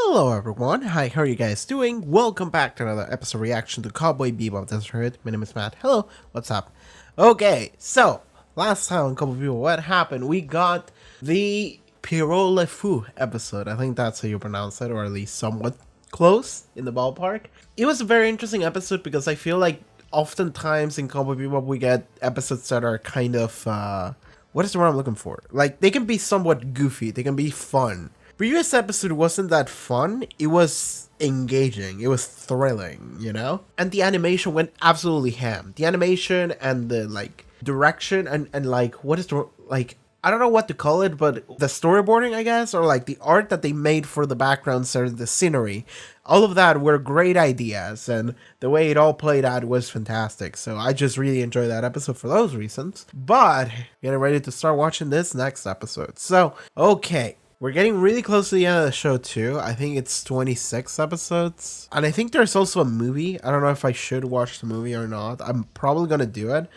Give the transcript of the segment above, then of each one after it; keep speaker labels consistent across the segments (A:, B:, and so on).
A: Hello everyone, hi, how are you guys doing? Welcome back to another episode reaction to Cowboy Bebop. That's right, my name is Matt. Hello, what's up? Okay, so, last time on Cowboy Bebop, what happened? We got the Pierrot Le Fou episode. I think that's how you pronounce it, or at least somewhat close in the ballpark. It was a very interesting episode because I feel like oftentimes in Cowboy Bebop we get episodes that are kind of, what is the word I'm looking for? Like, they can be somewhat goofy, they can be fun. Previous episode wasn't that fun, it was engaging, it was thrilling, you know? And the animation went absolutely ham. The animation and the, like, direction and like, what is the, like, I don't know what to call it, but the storyboarding, I guess, or like the art that they made for the backgrounds or the scenery, all of that were great ideas, and the way it all played out was fantastic. So I just really enjoyed that episode for those reasons. But getting ready to start watching this next episode. So, okay. We're getting really close to the end of the show too. I think it's 26 episodes. And I think there's also a movie. I don't know if I should watch the movie or not. I'm probably going to do it.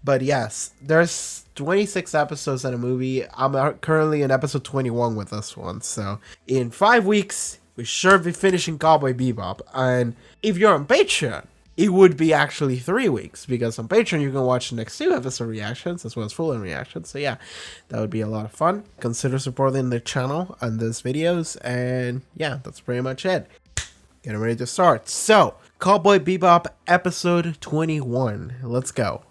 A: But yes, there's 26 episodes in a movie. I'm currently in episode 21 with this one. So in 5 weeks, we should be finishing Cowboy Bebop. And if you're on Patreon, it would be actually 3 weeks, because on Patreon you can watch the next 2 episode reactions as well as full-on reactions. So yeah, that would be a lot of fun. Consider supporting the channel and these videos, and yeah, that's pretty much it. Getting ready to start. So, Cowboy Bebop episode 21. Let's go.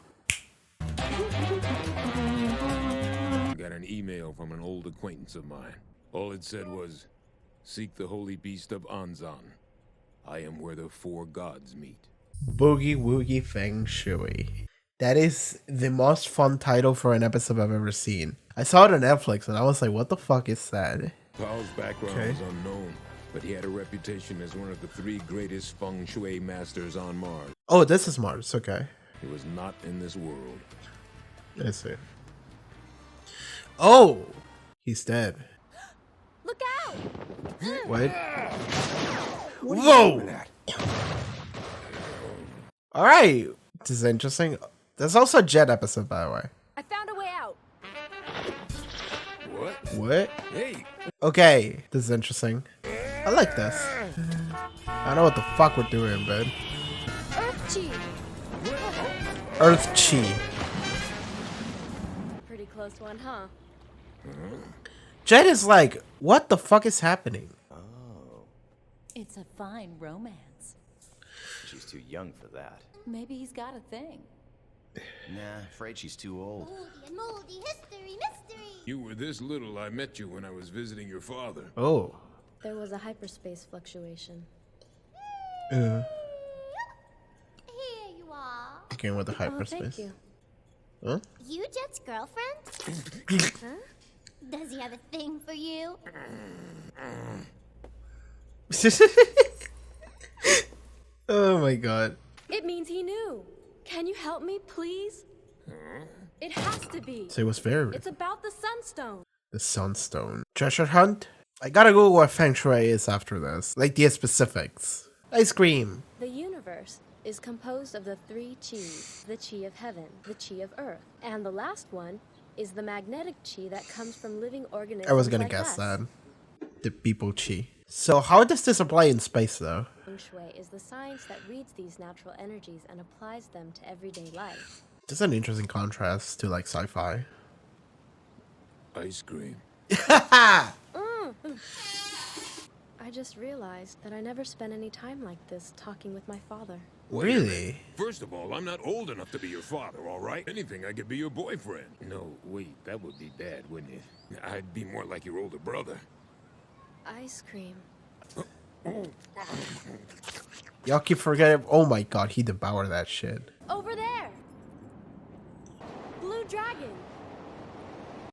B: Got an email from an old acquaintance of mine. All it said was, "Seek the holy beast of Anzan. I am where the 4 gods meet."
A: Boogie Woogie Feng Shui. That is the most fun title for an episode I've ever seen. I saw it on Netflix and I was like, what the fuck is that?
B: Karl's background is unknown, but he had a reputation as one of the 3 greatest Feng Shui masters on Mars.
A: Oh, this is Mars, okay.
B: He was not in this world.
A: I see. Oh! He's dead.
C: Look out!
A: What? Whoa! Alright, this is interesting. There's also a Jet episode, by the way.
C: I found a way out.
B: What?
A: What?
B: Hey!
A: Okay, this is interesting. I like this. I don't know what the fuck we're doing, but...
C: Earth Chi!
A: Earth Chi.
C: Pretty close one, huh?
A: Jet is like, what the fuck is happening?
D: It's a fine romance.
E: She's too young for that.
D: Maybe he's got a thing.
E: Nah, afraid she's too old.
F: Moldy and moldy history mystery.
B: You were this little, I met you when I was visiting your father.
A: Oh.
C: There was a hyperspace fluctuation.
F: Here you are.
A: Again with the
C: Oh,
A: hyperspace.
C: thank you.
A: Huh?
F: You Jet's girlfriend? Huh? Does he have a thing for you?
A: Oh my god.
C: It means he knew. Can you help me, please? It has to be.
A: So it was very...
C: It's about the Sunstone.
A: The Sunstone. Treasure hunt? I gotta go what Feng Shui is after this. Like the specifics. Ice cream.
C: The universe is composed of the 3 Chis. The Chi of heaven, the Chi of earth, and the last one is the magnetic Chi that comes from living organisms.
A: I was gonna
C: like
A: guess
C: us.
A: that. The people chi. So how does this apply in space though?
C: Feng Shui is the science that reads these natural energies and applies them to everyday life.
A: This is an interesting contrast to like sci-fi.
B: Ice cream.
C: I just realized that I never spent any time like this talking with my father.
A: Really?
B: First of all, I'm not old enough to be your father, all right? Anything, I could be your boyfriend. No, wait, that would be bad, wouldn't it? I'd be more like your older brother.
C: Ice cream.
A: Y'all keep forgetting. Oh my god, he devoured that shit.
C: Over there! Blue dragon!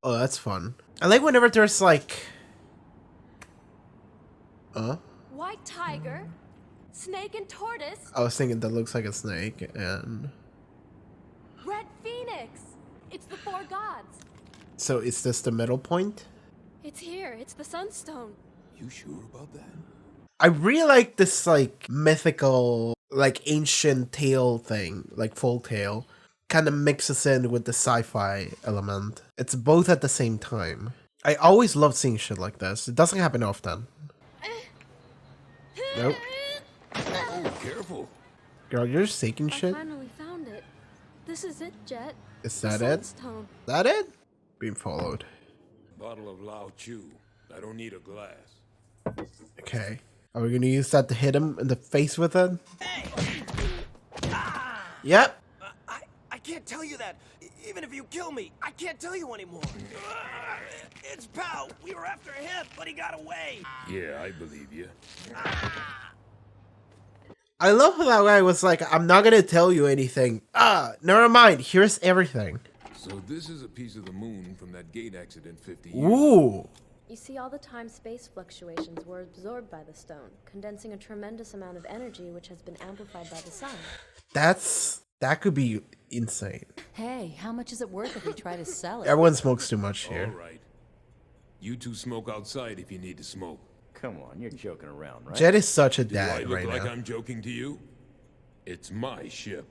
A: Oh, that's fun. I like whenever there's like...
C: White tiger! Snake and tortoise!
A: I was thinking that looks like a snake and...
C: Red phoenix! It's the 4 gods!
A: So is this the middle point?
C: It's here, it's the Sunstone.
B: You sure about that?
A: I really like this like mythical, like ancient tale thing, like folk tale. Kind of mixes in with the sci-fi element. It's both at the same time. I always love seeing shit like this. It doesn't happen often. Nope.
B: Oh, careful.
A: Girl, you're just taking
C: I
A: shit?
C: finally found it. This is it, Jet.
A: Is
C: The
A: that it?
C: Sunstone.
A: That it? Being followed.
B: Bottle of Lao Chu. I don't need a glass.
A: Okay. Are we gonna use that to hit him in the face with it? Yep.
G: I can't tell you that. Even if you kill me, I can't tell you anymore. It's Pow. We were after him, but he got away.
B: Yeah, I believe you.
A: I love how that guy was like, I'm not gonna tell you anything. Never mind. Here's everything.
B: So this is a piece of the moon from that gate accident 50 years.
A: Ooh.
C: You see, all the time-space fluctuations were absorbed by the stone, condensing a tremendous amount of energy which has been amplified by the sun.
A: That could be insane.
D: Hey, how much is it worth if we try to sell it?
A: Everyone smokes too much
B: All
A: here.
B: right. You two smoke outside if you need to smoke.
E: Come on, you're joking around, right?
A: Jed is such a
B: Do I
A: dad
B: look
A: right
B: like
A: now.
B: I'm joking to you? It's my ship.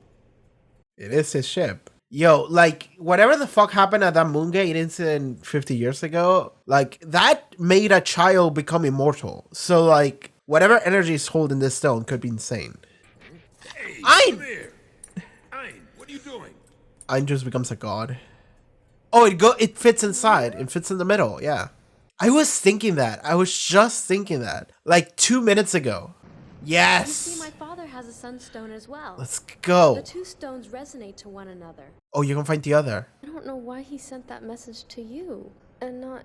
A: It is his ship. Yo, like, whatever the fuck happened at that Moongate incident 50 years ago, like, that made a child become immortal. So, like, whatever energy is holding this stone could be insane.
B: Hey,
A: Ein!
B: come here. Ein, what are you doing?
A: Ein just becomes a god. Oh, it fits inside. It fits in the middle, yeah. I was thinking that. I was just thinking that. Like, 2 minutes ago.
C: You see,
A: Yes!
C: my father has a sunstone as well.
A: Let's go.
C: The two stones resonate to one another.
A: Oh, you can find the other.
C: I don't know why he sent that message to you, and not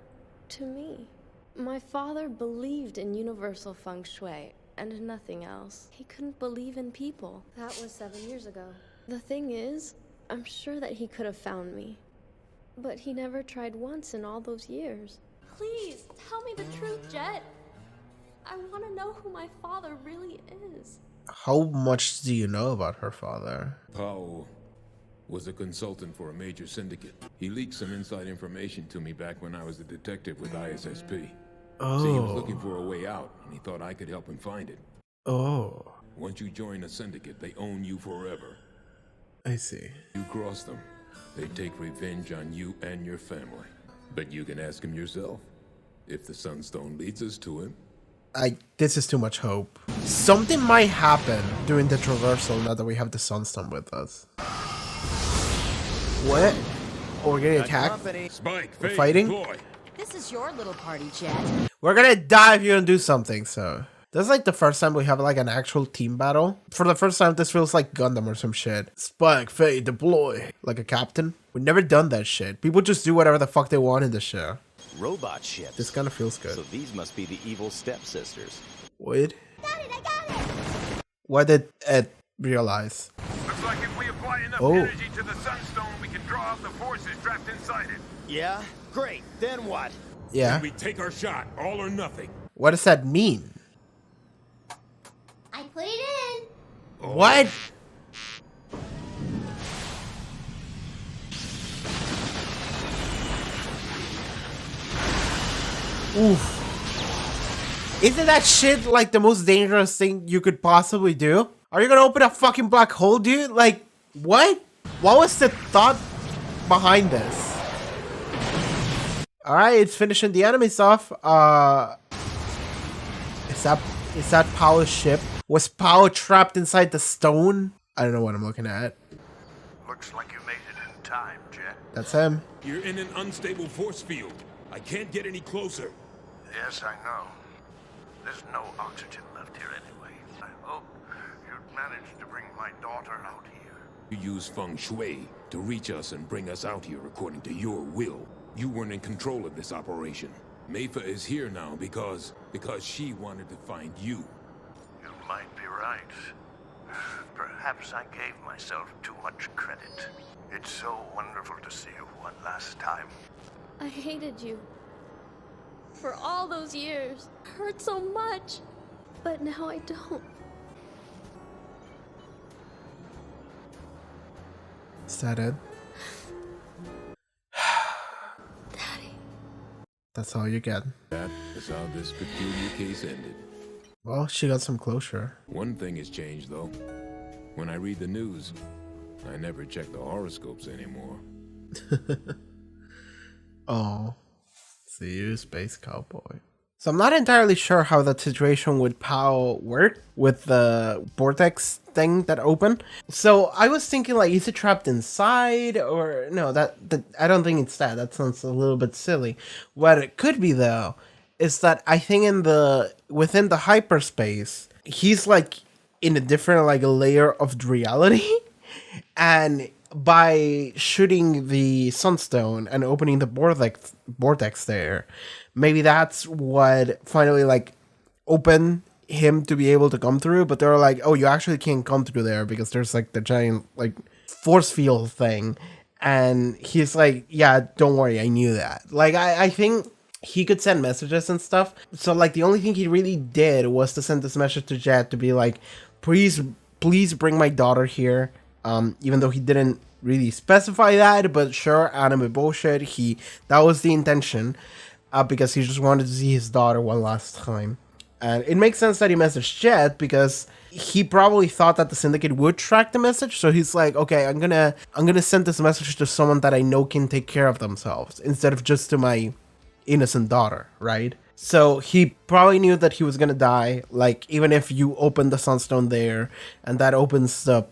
C: to me. My father believed in universal feng shui, and nothing else. He couldn't believe in people. That was 7 years ago. The thing is, I'm sure that he could have found me. But he never tried once in all those years. Please, tell me the truth, Jet. I want to know who my father really is.
A: How much do you know about her father?
B: Pao was a consultant for a major syndicate. He leaked some inside information to me back when I was a detective with ISSP.
A: Oh.
B: See, he was looking for a way out, and he thought I could help him find it.
A: Oh.
B: Once you join a syndicate, they own you forever.
A: I see.
B: You cross them, they take revenge on you and your family. But you can ask him yourself. If the Sunstone leads us to him,
A: This is too much hope. Something might happen during the traversal now that we have the Sunstone with us. What? Oh, we're getting attacked?
B: Spike,
A: We're
B: Fade,
A: fighting?
B: deploy.
D: This is your little party, Jet.
A: We're gonna die if you don't do something, so. This is like the first time we have like an actual team battle. For the first time, this feels like Gundam or some shit. Spike, Fade, deploy. Like a captain. We've never done that shit. People just do whatever the fuck they want in this show.
E: Robot ships.
A: This kind of feels
E: So
A: good.
E: these must be the evil stepsisters.
A: What?
F: Got it, I got it!
A: What did Ed realize?
H: Looks like if we apply enough
A: Oh.
H: energy to the Sunstone, we can draw out the forces trapped inside it.
G: Yeah? Great. Then what?
A: Yeah.
B: We take our shot, all or nothing.
A: What does that mean?
F: I put it in!
A: What? Oof. Isn't that shit like the most dangerous thing you could possibly do? Are you gonna open a fucking black hole, dude? Like, what? What was the thought behind this? Alright, it's finishing the enemies off. Is that Power's ship? Was Power trapped inside the stone? I don't know what I'm looking at.
H: Looks like you made it in time, Jet.
A: That's him.
B: You're in an unstable force field. I can't get any closer.
H: Yes, I know. There's no oxygen left here anyway. I hope you'd managed to bring my daughter out here.
B: You use feng shui to reach us and bring us out here according to your will. You weren't in control of this operation. Meifa is here now because she wanted to find you.
H: You might be right. Perhaps I gave myself too much credit. It's so wonderful to see you one last time.
C: I hated you. For all those years. It hurt so much. But now I don't.
A: Is that it?
C: Daddy.
A: That's all you get.
B: That is how this peculiar case ended.
A: Well, she got some closure.
B: One thing has changed, though. When I read the news, I never check the horoscopes anymore.
A: Oh. See you, Space Cowboy. So I'm not entirely sure how that situation with Pow worked with the vortex thing that opened. So I was thinking, like, is it trapped inside, or no? That I don't think it's that. That sounds a little bit silly. What it could be though is that I think within the hyperspace, he's like in a different like layer of reality, and by shooting the sunstone and opening the vortex there, maybe that's what finally like opened him to be able to come through. But they're like, oh, you actually can't come through there because there's like the giant like force field thing. And he's like, yeah, don't worry, I knew that. Like, I think he could send messages and stuff. So like the only thing he really did was to send this message to Jet to be like, please bring my daughter here. Even though he didn't really specify that, but sure, anime bullshit. That was the intention, because he just wanted to see his daughter one last time. And it makes sense that he messaged Jet because he probably thought that the Syndicate would track the message. So he's like, okay, I'm gonna send this message to someone that I know can take care of themselves instead of just to my innocent daughter, right? So he probably knew that he was gonna die. Like, even if you open the Sunstone there and that opens the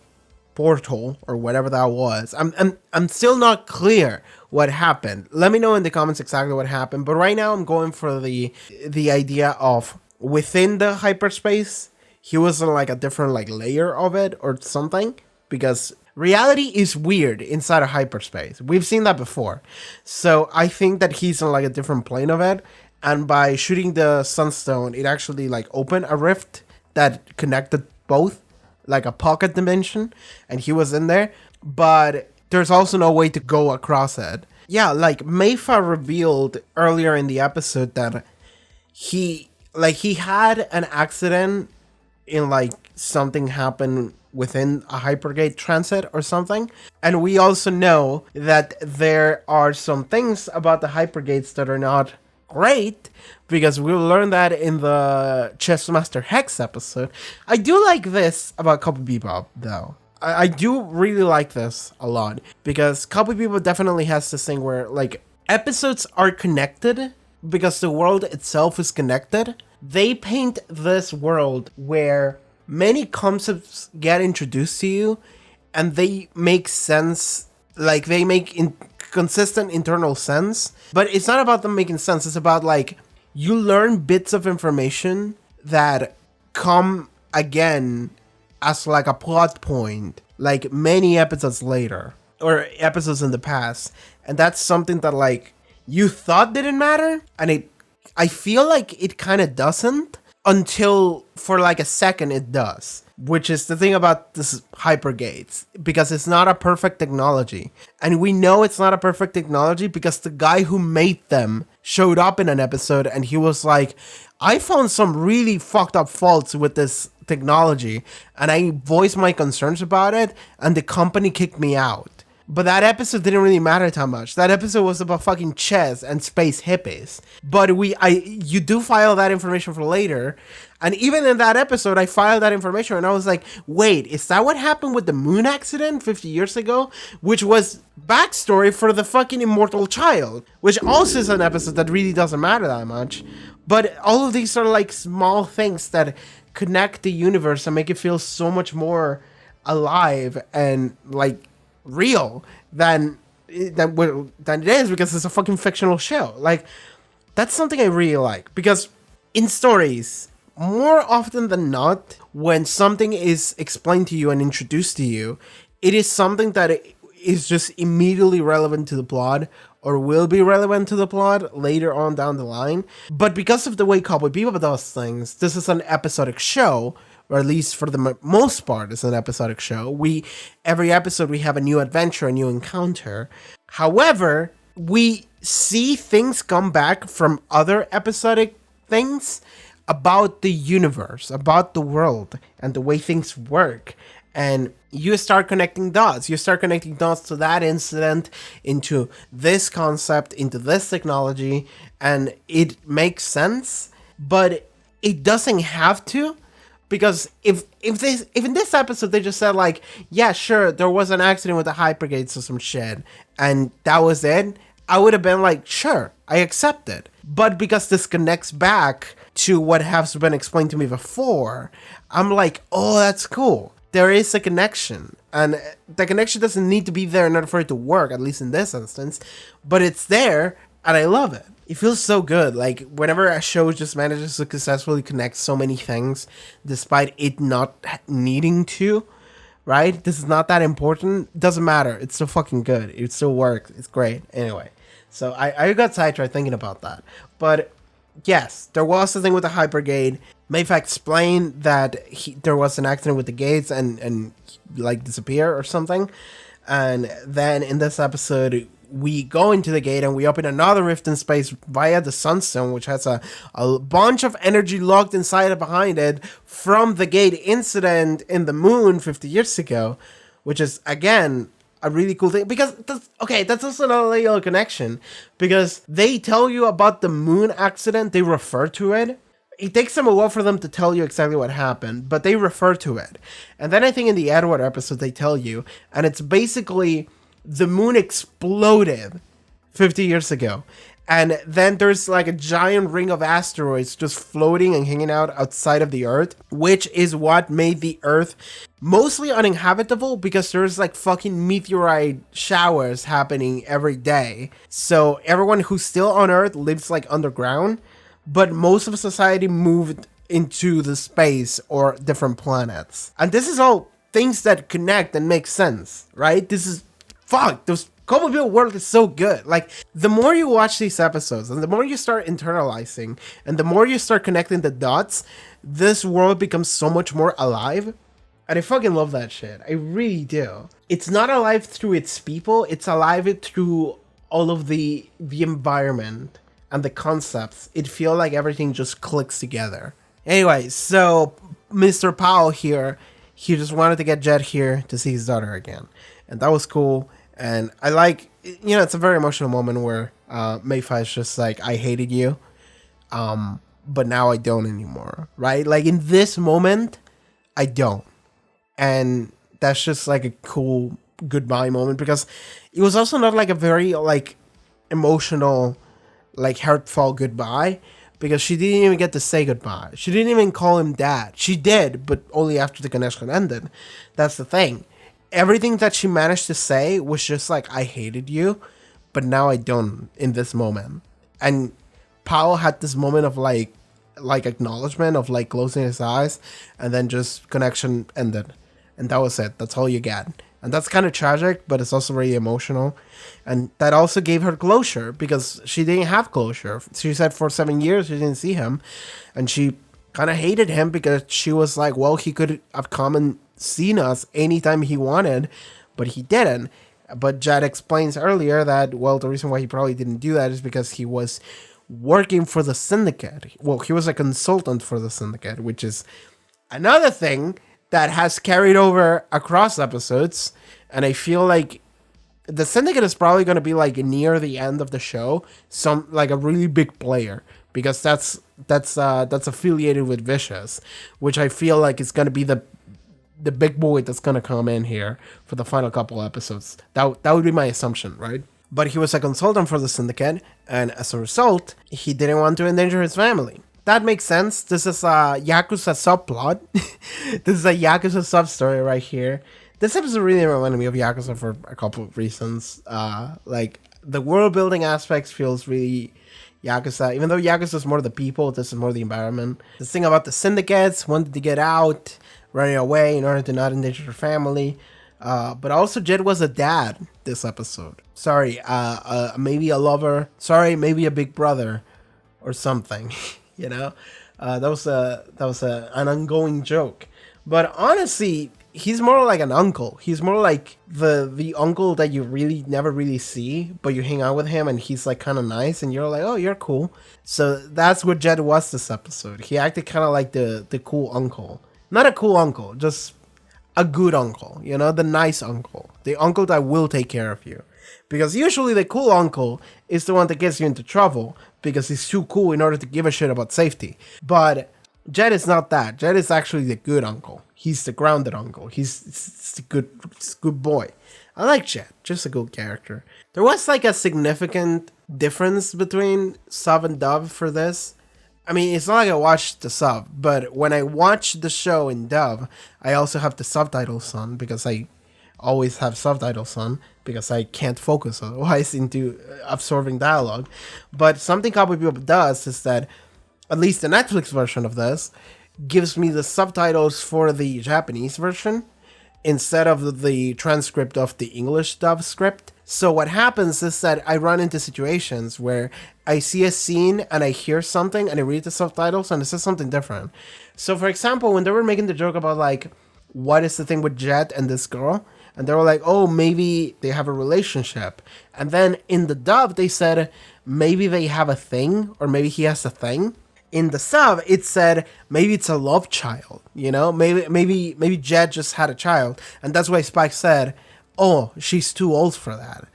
A: portal or whatever that was. I'm still not clear what happened. Let me know in the comments exactly what happened. But right now I'm going for the idea of within the hyperspace, he was in like a different like layer of it or something, because reality is weird inside of hyperspace. We've seen that before. So I think that he's in like a different plane of it. And by shooting the sunstone, it actually like opened a rift that connected both, like a pocket dimension, and he was in there, but there's also no way to go across it. Yeah, like Meifa revealed earlier in the episode that he had an accident in like something happened within a hypergate transit or something. And we also know that there are some things about the hypergates that are not great, because we'll learn that in the Chess Master Hex episode. I do like this about Cowboy Bebop, though. I do really like this a lot, because Cowboy Bebop definitely has this thing where, like, episodes are connected because the world itself is connected. They paint this world where many concepts get introduced to you, and they make sense, like, they make consistent internal sense. But it's not about them making sense, it's about, like, you learn bits of information that come again as like a plot point, like many episodes later or episodes in the past. And that's something that like you thought didn't matter, and I feel like it kind of doesn't until for like a second it does, which is the thing about this hypergates, because it's not a perfect technology. And we know it's not a perfect technology because the guy who made them showed up in an episode and he was like, I found some really fucked up faults with this technology and I voiced my concerns about it and the company kicked me out. But that episode didn't really matter that much. That episode was about fucking chess and space hippies. But you do file that information for later. And even in that episode, I filed that information and I was like, wait, is that what happened with the moon accident 50 years ago? Which was backstory for the fucking immortal child. Which also is an episode that really doesn't matter that much. But all of these are like small things that connect the universe and make it feel so much more alive and like real than it is, because it's a fucking fictional show. Like, that's something I really like, because in stories, more often than not, when something is explained to you and introduced to you, it is something that is just immediately relevant to the plot or will be relevant to the plot later on down the line. But because of the way Cowboy Bebop does things, this is an episodic show, or at least for the most part, it's an episodic show. Every episode we have a new adventure, a new encounter. However, we see things come back from other episodic things about the universe, about the world, and the way things work. And you start connecting dots. You start connecting dots to that incident, into this concept, into this technology, and it makes sense, but it doesn't have to. Because if in this episode they just said like, yeah, sure, there was an accident with the hypergates or some shit, and that was it, I would have been like, sure, I accept it. But because this connects back to what has been explained to me before, I'm like, oh, that's cool. There is a connection. And the connection doesn't need to be there in order for it to work, at least in this instance. But it's there, and I love it. It feels so good. Like, whenever a show just manages to successfully connect so many things, despite it not needing to, right? This is not that important. Doesn't matter. It's still fucking good. It still works. It's great. Anyway. So I got sidetracked thinking about that. But yes, there was the thing with the hypergate. Mayfa explained that there was an accident with the gates and like disappear or something. And then in this episode, we go into the gate and we open another rift in space via the Sunstone, which has a bunch of energy locked inside and behind it from the gate incident in the moon 50 years ago, which is, again, a really cool thing. Because, that's also another little connection. Because they tell you about the moon accident, they refer to it. It takes them a while for them to tell you exactly what happened, but they refer to it. And then I think in the Edward episode they tell you, and it's basically the moon exploded 50 years ago. And then there's like a giant ring of asteroids just floating and hanging out outside of the Earth, which is what made the Earth mostly uninhabitable because there's like fucking meteorite showers happening every day. So everyone who's still on Earth lives like underground, but most of society moved into the space or different planets. And this is all things that connect and make sense, right? This is those Cowboy Bebop world is so good. Like, the more you watch these episodes and the more you start internalizing and the more you start connecting the dots, this world becomes so much more alive. And I fucking love that shit. I really do. It's not alive through its people, it's alive through all of the environment and the concepts. It feels like everything just clicks together. Anyway, so Mr. Powell here, he just wanted to get Jet here to see his daughter again. And that was cool. And I like, it's a very emotional moment where Mayfa is just like, I hated you, but now I don't anymore, right? Like, in this moment, I don't. And that's just like a cool goodbye moment, because it was also not like a very like emotional, like heartfelt goodbye, because she didn't even get to say goodbye. She didn't even call him dad. She did, but only after the connection ended. That's the thing. Everything that she managed to say was just like, I hated you, but now I don't in this moment. And Powell had this moment of like acknowledgement, of like closing his eyes, and then just connection ended. And that was it. That's all you get. And that's kind of tragic, but it's also really emotional. And that also gave her closure, because she didn't have closure. She said for 7 years she didn't see him. And she kind of hated him because she was like, well, he could have come and seen us anytime he wanted, but he didn't. But Jed explains earlier that, well, the reason why he probably didn't do that is because he was working for the Syndicate. Well, he was a consultant for the Syndicate, which is another thing that has carried over across episodes. And I feel like the Syndicate is probably going to be like near the end of the show, some like a really big player, because that's affiliated with Vicious, which I feel like is going to be the big boy that's going to come in here for the final couple episodes. That would be my assumption, right? But he was a consultant for the Syndicate, and as a result, he didn't want to endanger his family. That makes sense. This is a Yakuza subplot. This is a Yakuza sub-story right here. This episode really reminded me of Yakuza for a couple of reasons. Like, the world-building aspects feels really Yakuza. Even though Yakuza is more the people, this is more the environment. This thing about the syndicates, wanted to get out, running away in order to not endanger her family. But also Jed was a dad this episode. Sorry, maybe a lover. Sorry, maybe a big brother or something. That was an ongoing joke. But honestly, he's more like an uncle. He's more like the uncle that you really never really see, but you hang out with him and he's like kind of nice and you're like, oh, you're cool. So that's what Jed was this episode. He acted kind of like the cool uncle. Not a cool uncle, just a good uncle, the nice uncle. The uncle that will take care of you. Because usually the cool uncle is the one that gets you into trouble because he's too cool in order to give a shit about safety. But Jed is not that. Jed is actually the good uncle. He's the grounded uncle. He's the good boy. I like Jet, just a good character. There was like a significant difference between sub and dub for this. I mean, it's not like I watched the sub, but when I watch the show in dub, I also have the subtitles on because I always have subtitles on because I can't focus otherwise into absorbing dialogue. But something Cowboy Bebop does is that, at least the Netflix version of this, gives me the subtitles for the Japanese version instead of the transcript of the English dub script. So what happens is that I run into situations where I see a scene and I hear something and I read the subtitles and it says something different. So for example, when they were making the joke about like, what is the thing with Jet and this girl? And they were like, oh, maybe they have a relationship. And then in the dub, they said, maybe they have a thing, or maybe he has a thing. In the sub, it said, maybe it's a love child, you know? Maybe Jet just had a child. And that's why Spike said, oh, she's too old for that.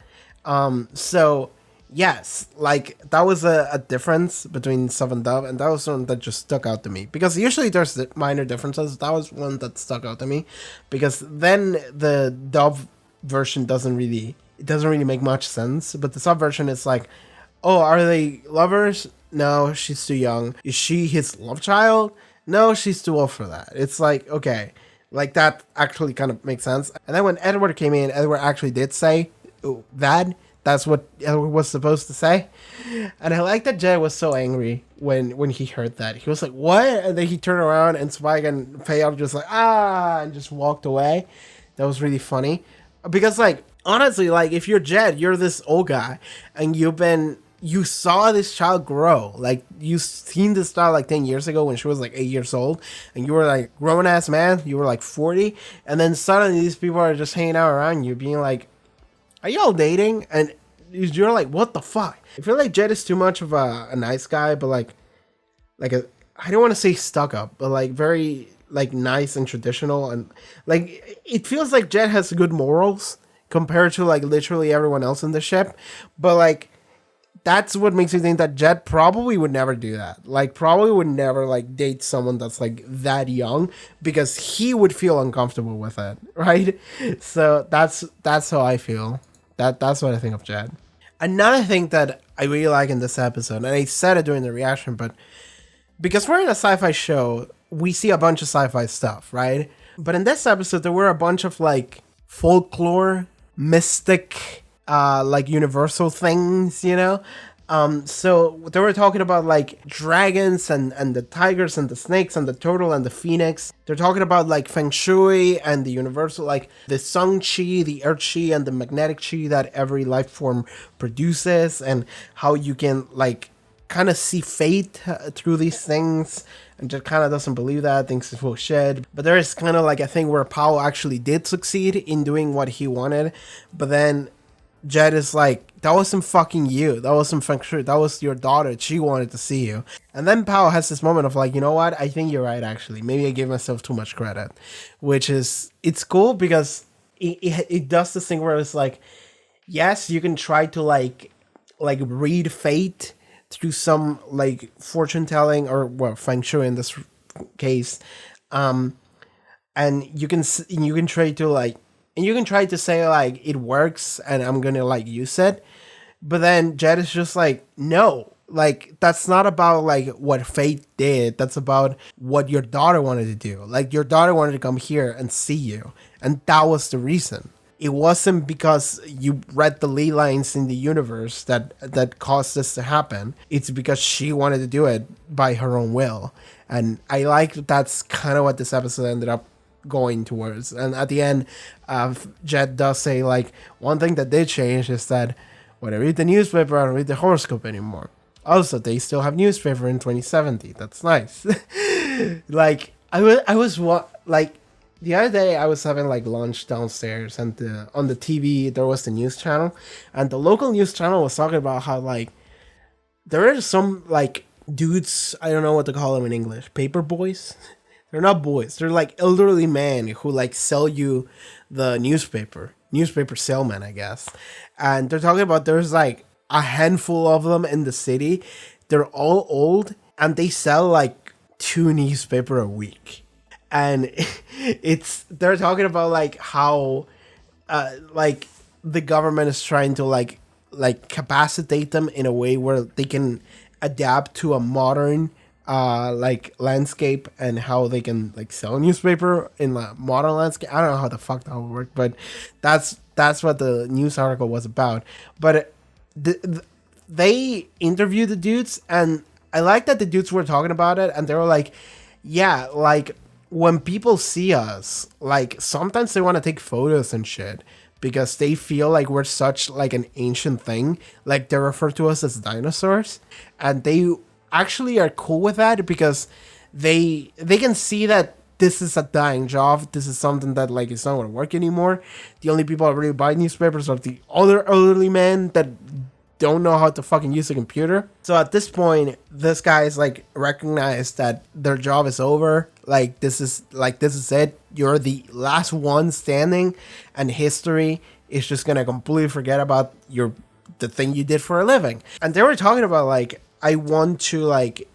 A: So, yes, like, that was a difference between sub and dub, and that was one that just stuck out to me. Because usually there's minor differences. That was one that stuck out to me. Because then the dub version doesn't really make much sense. But the sub version is like, oh, are they lovers? No, she's too young. Is she his love child? No, she's too old for that. It's like, okay, like that actually kind of makes sense. And then when Edward came in, Edward actually did say that. That's what Edward was supposed to say. And I like that Jed was so angry when he heard that. He was like, what? And then he turned around and Spike and Payoff just like, and just walked away. That was really funny. Because, like, honestly, like, if you're Jed, you're this old guy, and you saw this child grow. Like, you seen this child like 10 years ago when she was like 8 years old, and you were like grown ass man, you were like 40, and then suddenly these people are just hanging out around you being like, are y'all dating? And you're like, what the fuck? I feel like Jed is too much of a nice guy, but like I don't want to say stuck up, but like very like nice and traditional, and like it feels like Jed has good morals compared to like literally everyone else in the ship, but like that's what makes me think that Jed probably would never do that. Like, probably would never, like, date someone that's, like, that young, because he would feel uncomfortable with it, right? So, that's how I feel. That's what I think of Jed. Another thing that I really like in this episode, and I said it during the reaction, but because we're in a sci-fi show, we see a bunch of sci-fi stuff, right? But in this episode, there were a bunch of, like, folklore, mystic, like universal things, you know? So they were talking about like dragons and the tigers and the snakes and the turtle and the phoenix. They're talking about like Feng Shui and the universal, like the sun chi, the earth chi, and the magnetic chi that every life form produces, and how you can like kind of see fate through these things. And just kind of doesn't believe that, thinks it's bullshit. But there is kind of like a thing where Powell actually did succeed in doing what he wanted, but then Jed is like, that wasn't fucking you. That wasn't Feng Shui. That was your daughter. She wanted to see you. And then Powell has this moment of like, you know what? I think you're right, actually. Maybe I gave myself too much credit. Which is, it's cool because it does this thing where it's like, yes, you can try to like read fate through some like fortune telling, or well, Feng Shui in this case. And you can try to like, and you can try to say, like, it works and I'm going to, like, use it. But then Jed is just like, no. Like, that's not about, like, what fate did. That's about what your daughter wanted to do. Like, your daughter wanted to come here and see you. And that was the reason. It wasn't because you read the ley lines in the universe that caused this to happen. It's because she wanted to do it by her own will. And I like that's kind of what this episode ended up going towards. And at the end, Jed does say, like, one thing that did change is that when I read the newspaper, I don't read the horoscope anymore. Also, they still have newspaper in 2070. That's nice. Like, I was like, the other day I was having like lunch downstairs, and on the TV there was the news channel, and the local news channel was talking about how like there are some like dudes, I don't know what to call them in English, paper boys. They're not boys. They're like elderly men who like sell you the newspaper salesman, I guess. And they're talking about there's like a handful of them in the city. They're all old and they sell like 2 newspaper a week. And they're talking about like how like the government is trying to like capacitate them in a way where they can adapt to a modern like landscape and how they can like sell a newspaper in the modern landscape. I don't know how the fuck that would work, but that's what the news article was about. But they interviewed the dudes, and I like that the dudes were talking about it, and they were like, yeah, like when people see us, like sometimes they want to take photos and shit because they feel like we're such like an ancient thing. Like they refer to us as dinosaurs, and they actually are cool with that because they can see that this is a dying job. This is something that like it's not going to work anymore. The only people that really buy newspapers are the other elderly men that don't know how to fucking use a computer. So at this point, this guy's like recognized that their job is over. Like this is it. You're the last one standing, and history is just gonna completely forget about the thing you did for a living. And they were talking about like, I want to like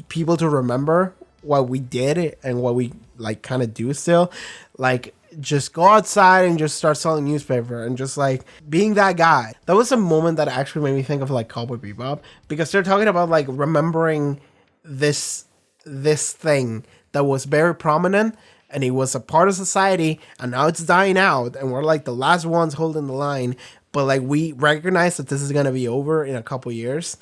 A: people to remember what we did and what we like kind of do still. Like just go outside and just start selling newspaper and just like being that guy. That was a moment that actually made me think of like Cowboy Bebop, because they're talking about like remembering this thing that was very prominent and it was a part of society, and now it's dying out and we're like the last ones holding the line. But like we recognize that this is gonna be over in a couple years,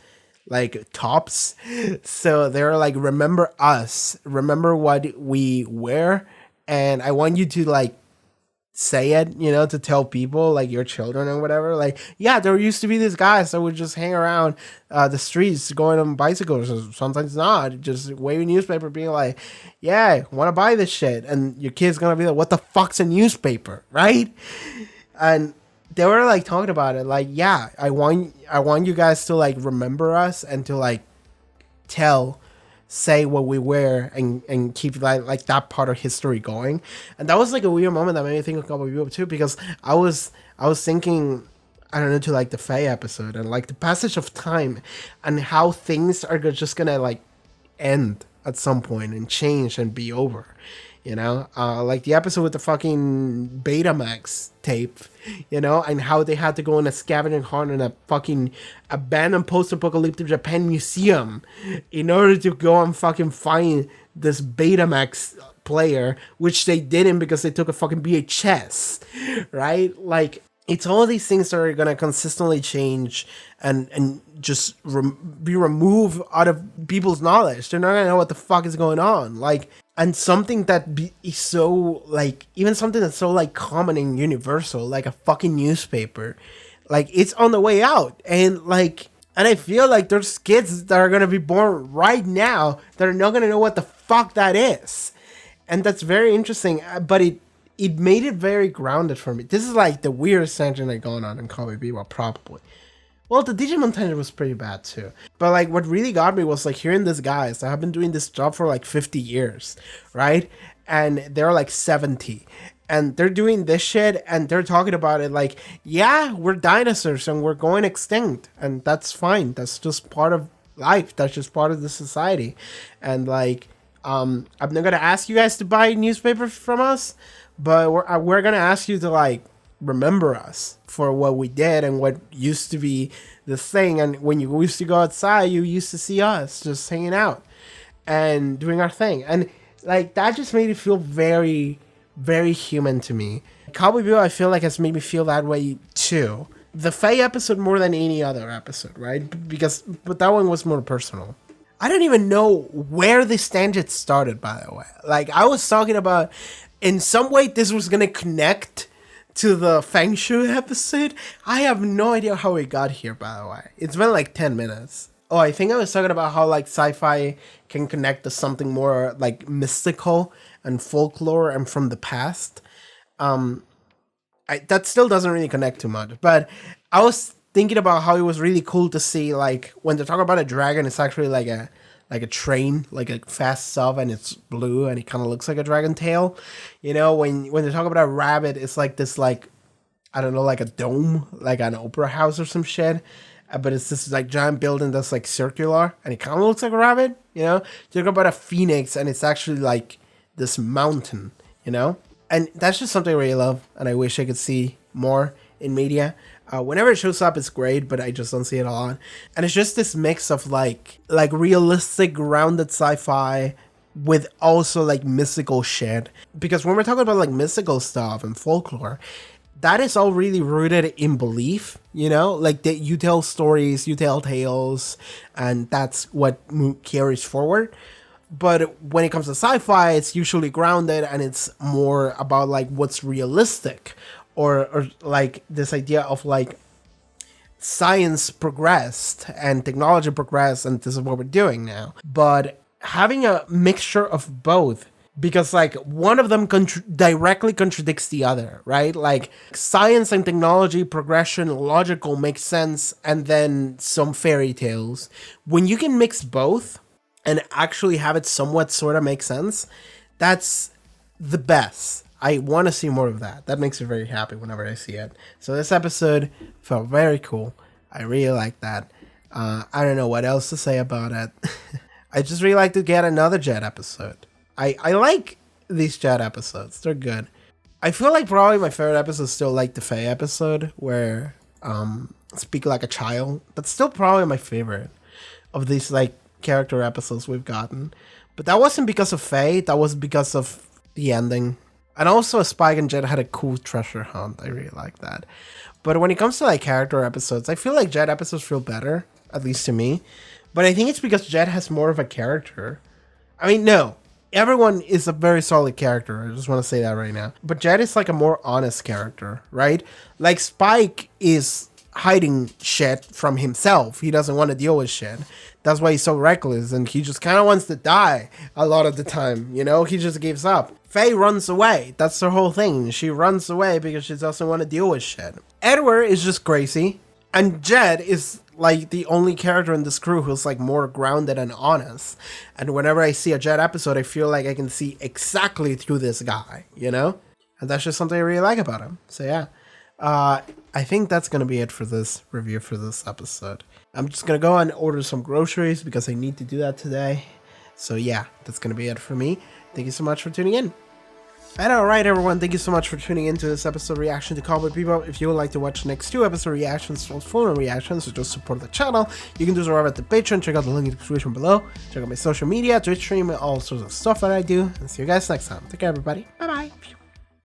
A: like tops. So they're like, remember us, remember what we were, and I want you to like say it, you know, to tell people like your children and whatever. Like, yeah, there used to be these guys that would just hang around the streets going on bicycles, or sometimes not, just waving newspaper, being like, yeah, want to buy this shit, and your kid's gonna be like, what the fuck's a newspaper, right? And they were like talking about it, like, yeah, I want you guys to like remember us and to like say what we were and keep like that part of history going. And that was like a weird moment that made me think of Cowboy Bebop too, because I was thinking, I don't know, to like the Faye episode and like the passage of time and how things are just gonna like end at some point and change and be over. You know, like the episode with the fucking Betamax tape, you know, and how they had to go in a scavenging hunt in a fucking abandoned post-apocalyptic Japan museum in order to go and fucking find this Betamax player, which they didn't because they took a fucking VHS, right? Like, it's all these things that are gonna consistently change and just be removed out of people's knowledge. They're not gonna know what the fuck is going on. Like, and something that is so like, even something that's so like common and universal, like a fucking newspaper, like it's on the way out. And like, and I feel like there's kids that are gonna be born right now that are not gonna know what the fuck that is. And that's very interesting, but it made it very grounded for me. This is like the weirdest tangent I going on in Cowboy Bebop, probably. Well, the Digimon tangent was pretty bad too. But like what really got me was like hearing these guys that have been doing this job for like 50 years, right? And they're like 70. And they're doing this shit and they're talking about it like, yeah, we're dinosaurs and we're going extinct. And that's fine. That's just part of life. That's just part of the society. And like, I'm not going to ask you guys to buy newspapers from us, but we're going to ask you to like, remember us for what we did and what used to be the thing. And when you used to go outside, you used to see us just hanging out and doing our thing. And like, that just made it feel very, very human to me. Cowboy Bebop, I feel like, has made me feel that way too. The Faye episode more than any other episode, right? But that one was more personal. I don't even know where this tangent started, by the way. Like, I was talking about, in some way, this was going to connect to the Feng Shui episode. I have no idea how we got here, by the way. It's been like 10 minutes. Oh, I think I was talking about how like sci-fi can connect to something more like mystical and folklore and from the past. That still doesn't really connect too much. But I was thinking about how it was really cool to see, like, when they talk about a dragon, it's actually like a train, like a fast sub, and it's blue and it kind of looks like a dragon tail. You know, when they talk about a rabbit, it's like this, like, I don't know, like a dome, like an opera house or some shit. But it's this like giant building that's like circular and it kind of looks like a rabbit, you know? You talk about a phoenix and it's actually like this mountain, you know? And that's just something I really love and I wish I could see more in media. Whenever it shows up, it's great, but I just don't see it a lot. And it's just this mix of like realistic, grounded sci-fi with also like mystical shit. Because when we're talking about like mystical stuff and folklore, that is all really rooted in belief, you know, like that you tell stories, you tell tales, and that's what carries forward. But when it comes to sci-fi, it's usually grounded and it's more about like what's realistic, or like this idea of like science progressed and technology progressed and this is what we're doing now. But having a mixture of both, because like one of them directly contradicts the other, right? Like science and technology progression, logical, makes sense, and then some fairy tales. When you can mix both and actually have it somewhat sort of make sense, that's the best. I want to see more of that. That makes me very happy whenever I see it. So this episode felt very cool. I really like that. I don't know what else to say about it. I just really like to get another Jet episode. I like these Jet episodes. They're good. I feel like probably my favorite episode is still like the Faye episode where Speak Like a Child. That's still probably my favorite of these like character episodes we've gotten. But that wasn't because of Faye. That was because of the ending. And also Spike and Jet had a cool treasure hunt. I really like that. But when it comes to like character episodes, I feel like Jet episodes feel better, at least to me. But I think it's because Jet has more of a character. I mean, no. Everyone is a very solid character. I just want to say that right now. But Jet is like a more honest character, right? Like Spike is hiding shit from himself. He doesn't want to deal with shit. That's why he's so reckless, and he just kind of wants to die a lot of the time, you know? He just gives up. Faye runs away. That's the whole thing. She runs away because she doesn't want to deal with shit. Edward is just crazy, and Jet is like the only character in this crew who's like more grounded and honest. And whenever I see a Jet episode, I feel like I can see exactly through this guy, you know? And that's just something I really like about him. So yeah. I think that's going to be it for this review for this episode. I'm just going to go and order some groceries because I need to do that today. So yeah, that's going to be it for me. Thank you so much for tuning in. And alright everyone, thank you so much for tuning into this episode reaction to Cowboy Bebop. If you would like to watch the next 2 episode reactions, full reactions, or just support the channel, you can do so over at the Patreon. Check out the link in the description below. Check out my social media, Twitch stream, and all sorts of stuff that I do. And see you guys next time. Take care everybody. Bye bye.